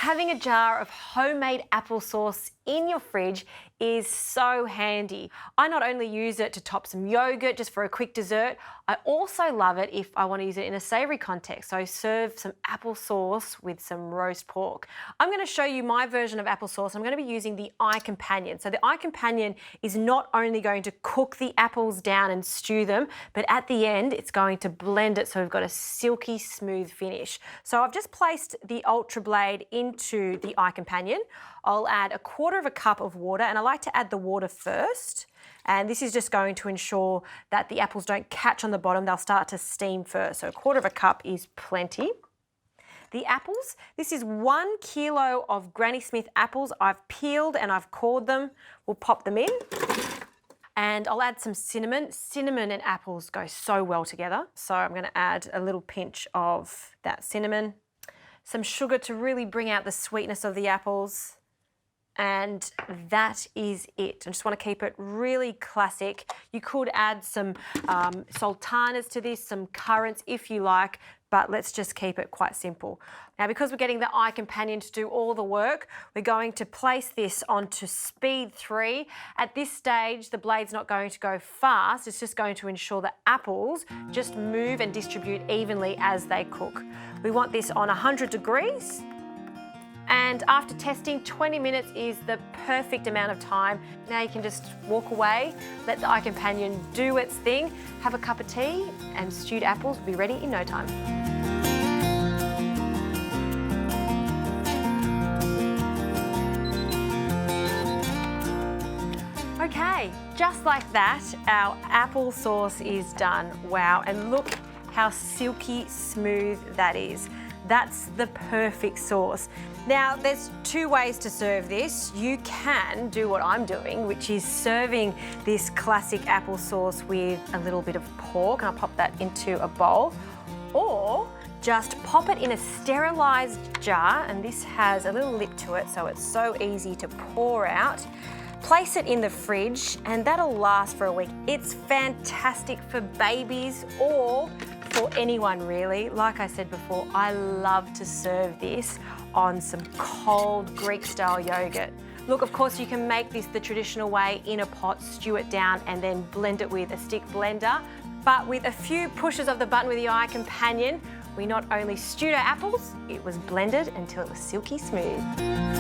Having a jar of homemade applesauce in your fridge is so handy. I not only use it to top some yogurt just for a quick dessert, I also love it if I want to use it in a savoury context. So serve some applesauce with some roast pork. I'm going to show you my version of applesauce. I'm going to be using the Eye Companion. So the Eye Companion is not only going to cook the apples down and stew them, but at the end it's going to blend it so we've got a silky smooth finish. So I've just placed the Ultra Blade into the Eye Companion. I'll add 1/4 cup of water, and I like to add the water first. And this is just going to ensure that the apples don't catch on the bottom. They'll start to steam first. So 1/4 cup is plenty. The apples, this is 1 kilo of Granny Smith apples. I've peeled and I've cored them. We'll pop them in. And I'll add some cinnamon. Cinnamon and apples go so well together. So I'm going to add a little pinch of that cinnamon. Some sugar to really bring out the sweetness of the apples. And that is it. I just want to keep it really classic. You could add some sultanas to this, some currants if you like, but let's just keep it quite simple. Now, because we're getting the Eye Companion to do all the work, we're going to place this onto speed 3. At this stage, the blade's not going to go fast. It's just going to ensure the apples just move and distribute evenly as they cook. We want this on 100 degrees. And after testing, 20 minutes is the perfect amount of time. Now you can just walk away, let the Eye Companion do its thing, have a cup of tea, and stewed apples will be ready in no time. Okay, just like that, our applesauce is done. Wow, and look how silky smooth that is. That's the perfect sauce. Now, there's 2 ways to serve this. You can do what I'm doing, which is serving this classic applesauce with a little bit of pork, and I'll pop that into a bowl, or just pop it in a sterilised jar, and this has a little lip to it, so it's so easy to pour out. Place it in the fridge, and that'll last for a week. It's fantastic for babies or for anyone really. Like I said before, I love to serve this on some cold Greek-style yogurt. Look, of course, you can make this the traditional way in a pot, stew it down, and then blend it with a stick blender. But with a few pushes of the button with the Eye Companion, we not only stewed our apples, it was blended until it was silky smooth.